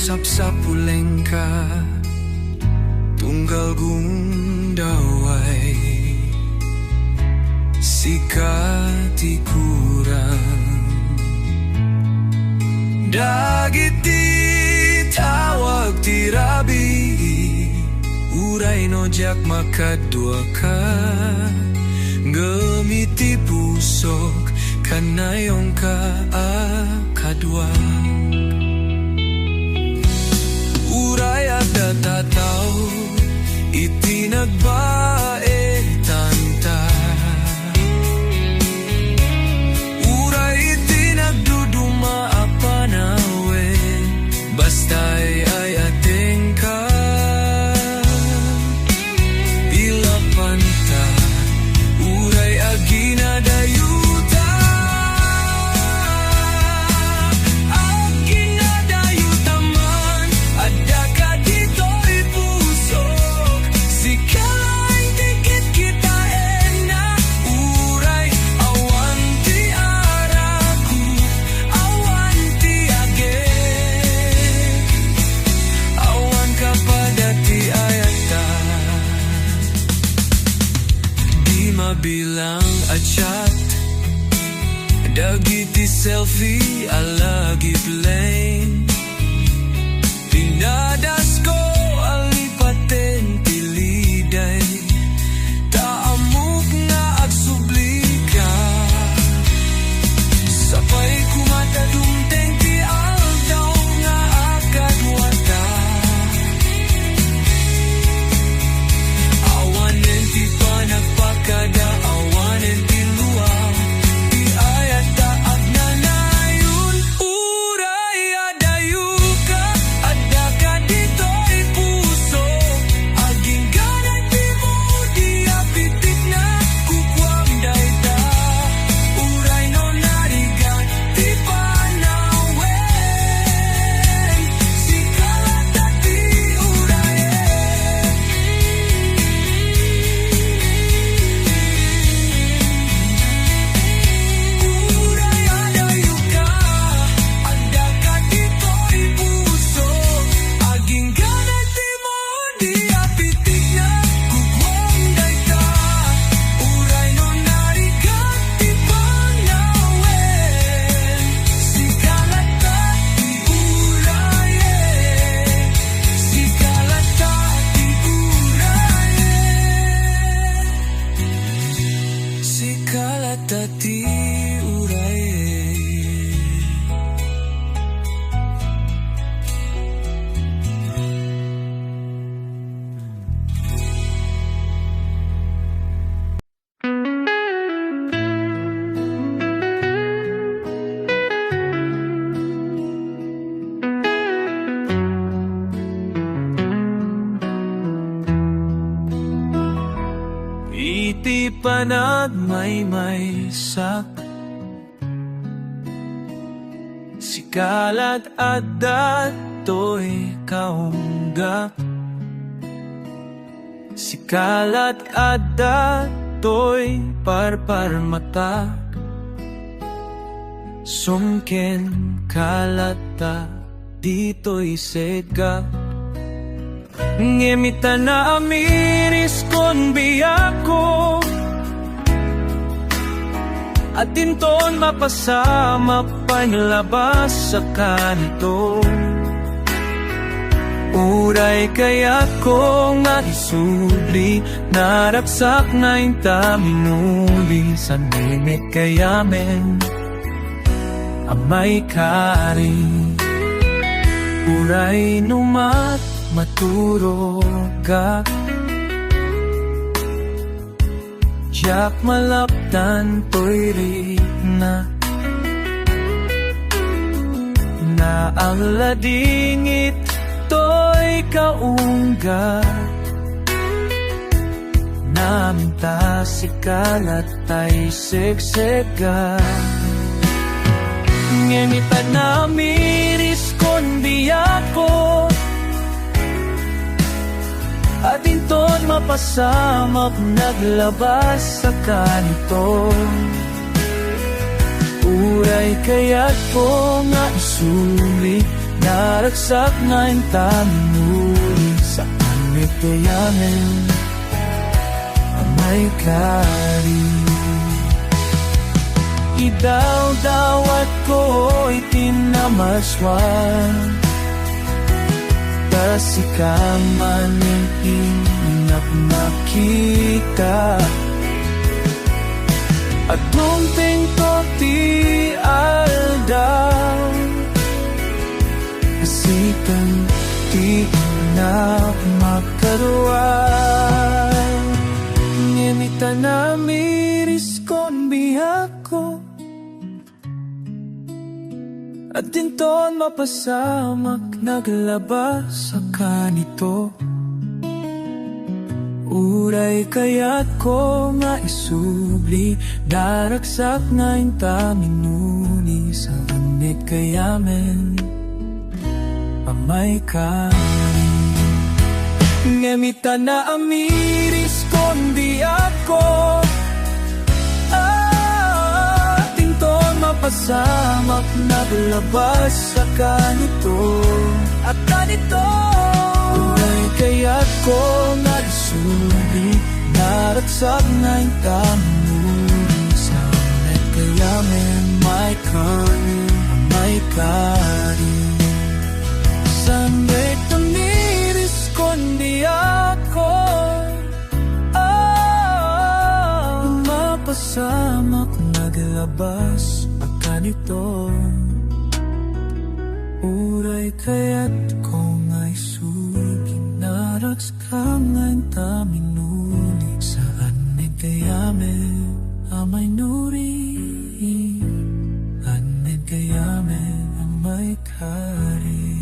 sapsapuleng ka tunggal gundaway sikati kurang dagiti tawag tirabi uray no jak makadua ka gemiti pusok kanayong ka akadwa uray ada tataw itinagbae tanta uray itinagduduma apanawe basta'y ay ating ka ilapanta uray aginadayuta aginadayuta man adda ka dito'y pusok sikay tikit kita na uray awan ti araku awan ti age awan ka padati ayata di mabilang achat dagiti selfie alagi plain pinadas ko alipaten tiliday taamok nga agsublika sapay kumatadumteng ti aldaw nga akadwata awanen ti panagpakada awanen ti luwaw ti ayata agnanayon uray adayu ka adda ka dito'y puso aging ganay ti mo di apitik na kukwam dayta uray no narigan ti panawen sikalata ti urayen uray adayu ka adda ka dito'y puso aging ganay ti mo di apitik na kukwam dayta uray no narigan ti panawen sikalata ti urayen sikalata ti urayen sikalata ti urayen iti panagmaymay sak sikalat adda to'y kaunggak sikalat adda to'y parparmatak sungken kalata dito'y segak ngimita na amiris kon biyako at dinton mapasama panlabas sa kanto uray kaya ko nga isubli naragsak na intaminuli sa limit kayamen amay kari uray numat maturog ka jak malaptan to'y rina na ang ladingit to'y kaunggat naminta sikalat tay segsega ngenita na miris kon biyako at inton mapasamap naglabas sa kanto uray kaya't po nga isuli naragsak ngayon tamimuli sa aming kayanin may kari. Idaw-dawat ko'y tinamaswan, tasikaman ng inap nakita. At munting ko ti aldaw, kasikan ti na makaruan. Nginita na miris kon bihako, at dinton mapasamak naglabas sa kanito. Uray kaya't ko nga isubli, daragsak ngayon taminuni sa amit kayamen amay kari. Ngemita na amiris kondi ako, tinton mapasamak naglabas sa kanito. At kanito uray kaya't ko nga isuli, naragsak ngayon tamuri sa amit kayamen may kari, may kari. Sana'y tumiris kundi ako, mapasamak naglabas ang kanito. Uray kaya't ko nga'y sugi, naragsak ngayon taminuli saan may kayamen amay nuri, anid kayamen amay kari.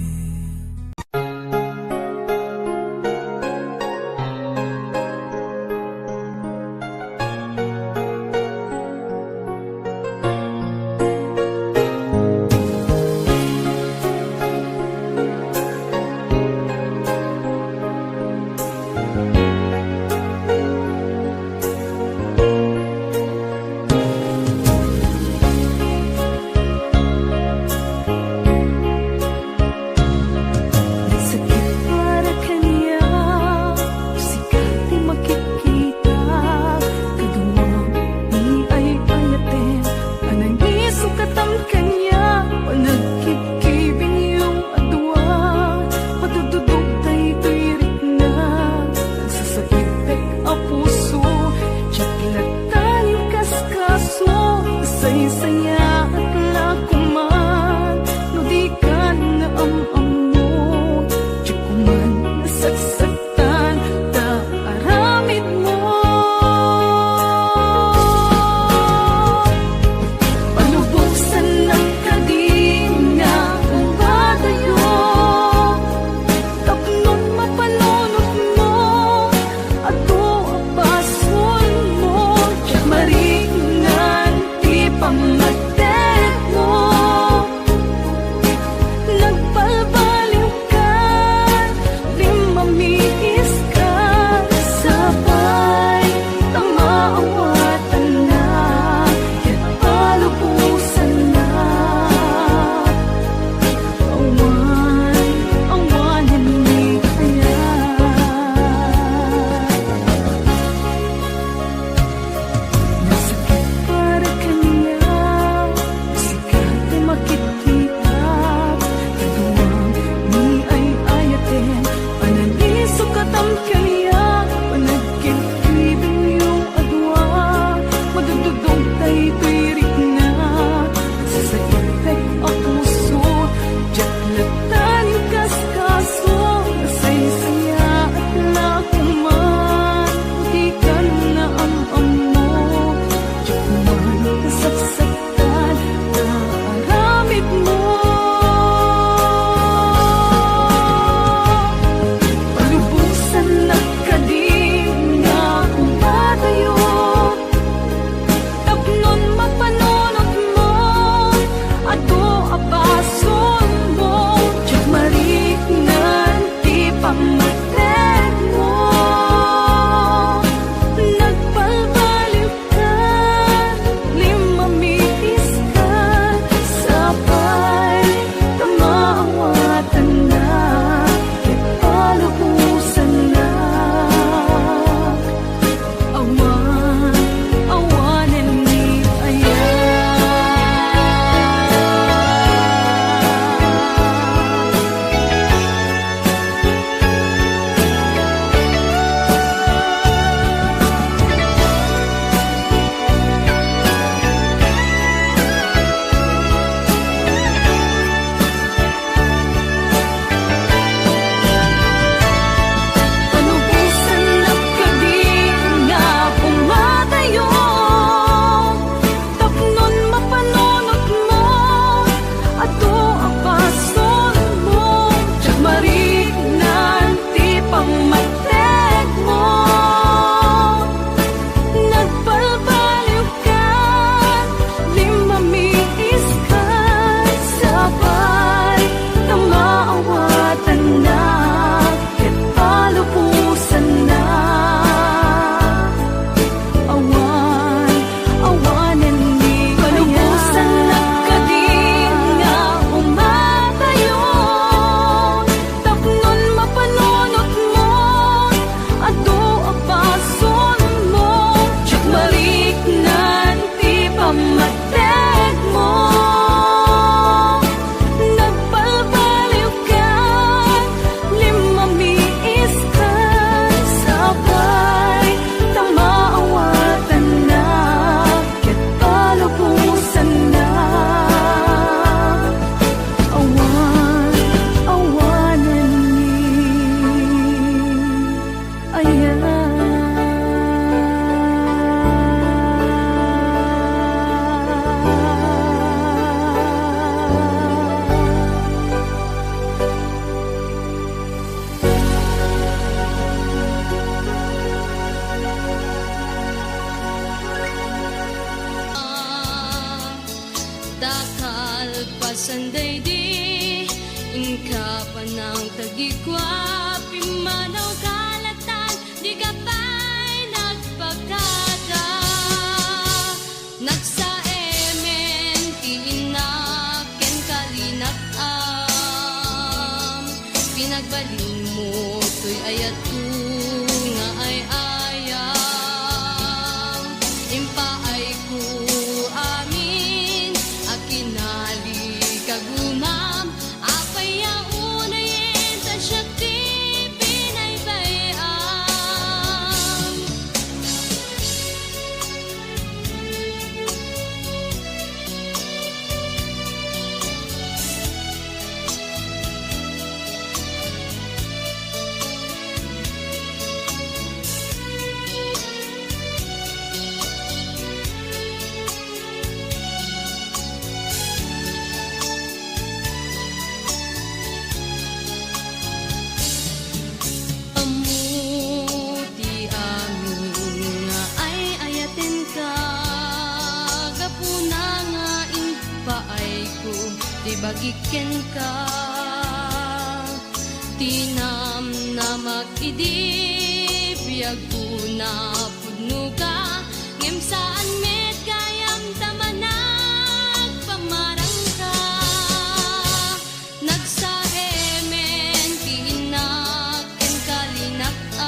sanday di inka pa ng tagikwa pimanaw kalatan di ka pa'y nagpagkada nagsaemen tiinaken kalinag-am pinagbaling mo to'y ayat ko nga ay ayam impaay ko amin at kinali kagumam apay yaunayin ta siya ti pinaybayam amuti amin nga ay ayaten ka gapuna nga impaay ko di bagiken ka tinam na mag-idip yagpuna pudno ka ngem saan met kayam tamanag pamarang ka nagsaemen tinaken kalinag-am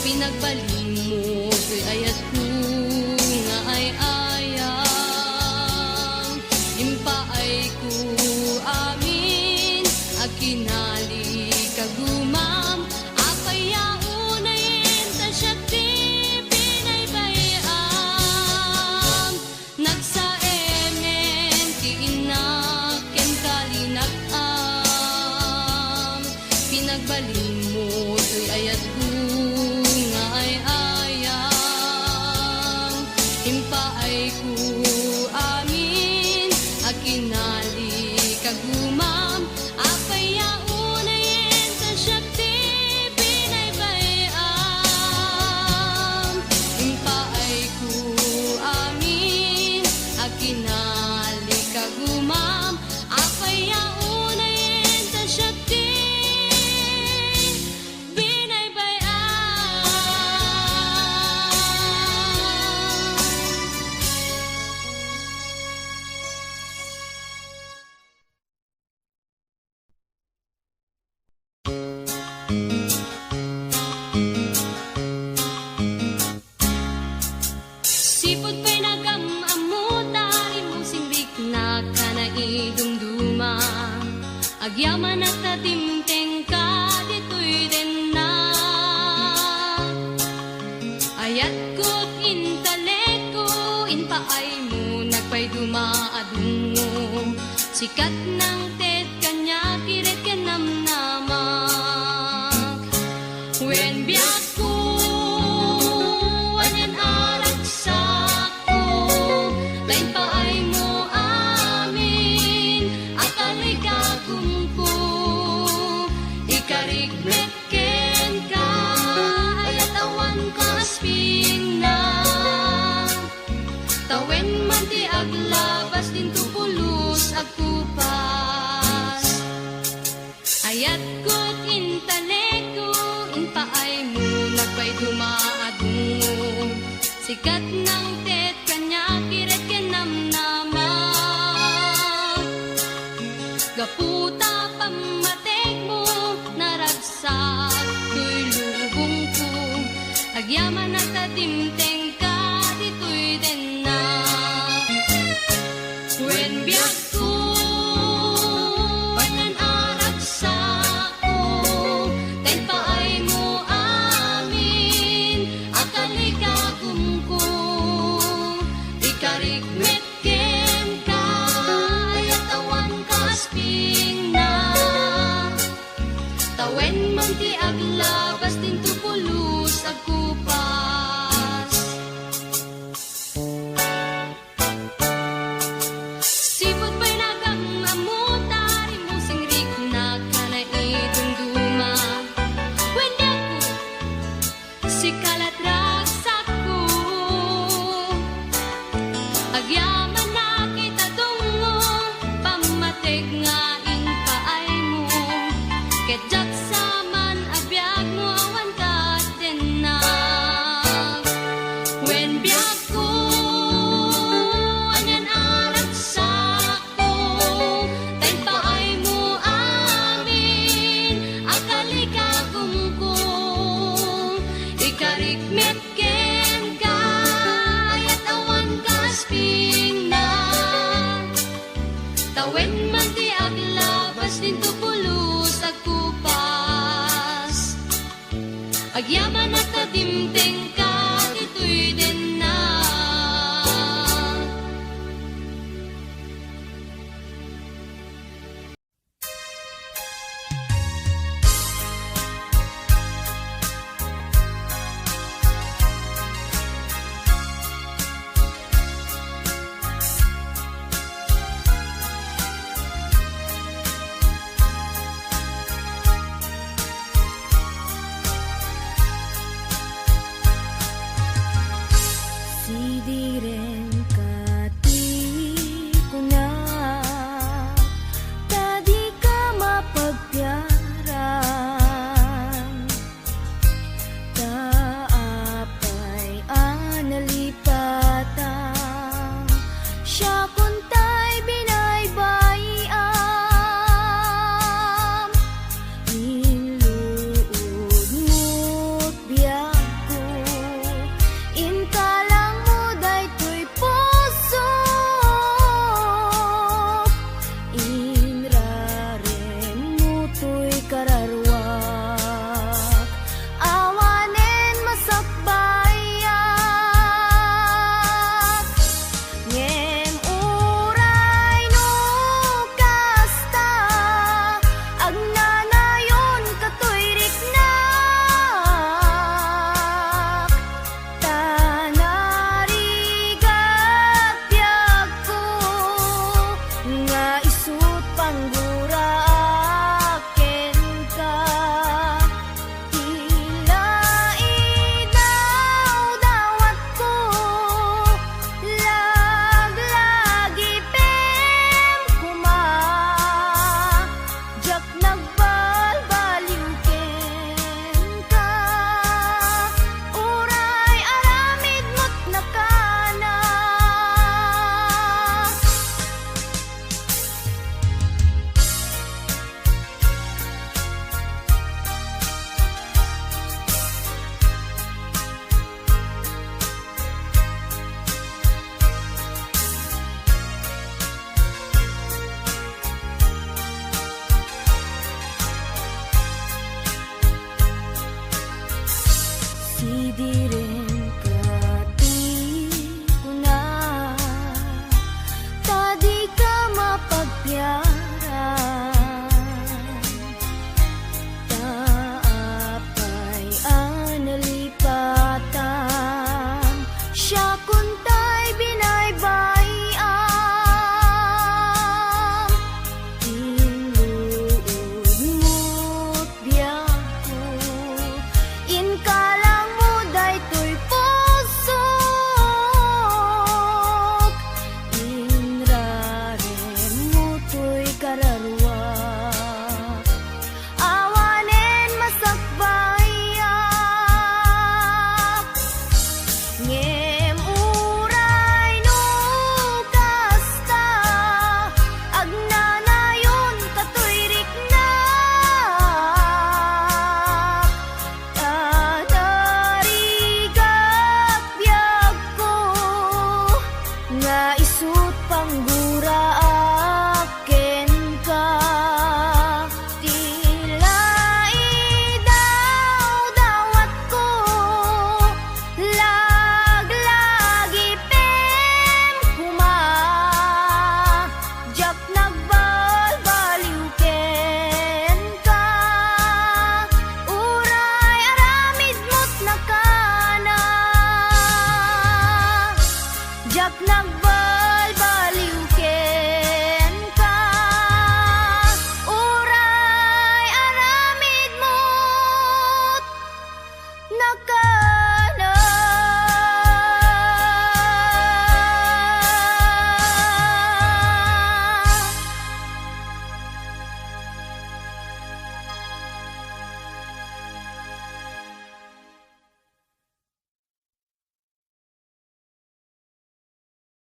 pinagbaling mo to'y ayat ko nga ay ayam impaay ko amin at kinali kagumam apay yaunayin ta siya ti pinaybayam nagsaemen tiinaken kalinag-am pinagbaling mo to'y ayat ko nga ay ayam impaay ko amin at kinali kagumam apay yaunayin ta siya ti pinaybayam impaay ko amin at kinali kagumam apay yaunayin ta siya ti sipod pa'y nagamamuta imong simbik na kanaidumduma agyaman at tatimteng ka dito'y din na ayat ko't intaleko inpaay mo nagpay dumaadungo sikat ng ted kanya kiret kanamnamak when biyak ko wanan aragsak ko lain paay mo amin at aligagum ko ikarigmet ken ka ayatawan ka sping na tawen man ti aglabas din tupulos agkupas ayat ko't intaleko inpaay mo nagpay dumaadungo sikat ng tet kanya kiret kenamnamak gaputa pamatek mo naragsak to'y lubong ko agyaman at tatimteng ka dito'y din na when biyak ko wanan aragsak ko kahit paay mo amin akaligagum ko ikarigmet ken ka ayatawan ka sping na tawen man ti aglabas din tupulos agkupas sipot pa'y nagamamuta imong singrik na kanaidumduma when ako si kalatragsak ko agyaman na kita tungo arikmet ken kayat awan kasping na tawen man ti aglabas dinto pulos agkupas agyaman at adimteng ka dito'y din na. Sidiren kati ko na tadi ka mapagpiaran taapay analipatan siya kuntay binaybayam inluod mo't biyak ko intalang mo daytoy puso inrarem mo to'y kararwak awanen masakbayak ngem uray no kasta agnanayon katoy riknak tanarigat biag ko nga isut pangguraaken ka tila idaw dawat ko laglagi pem kuma jak nagbalbaliw ken ka uray aramid mo't nakana sidiren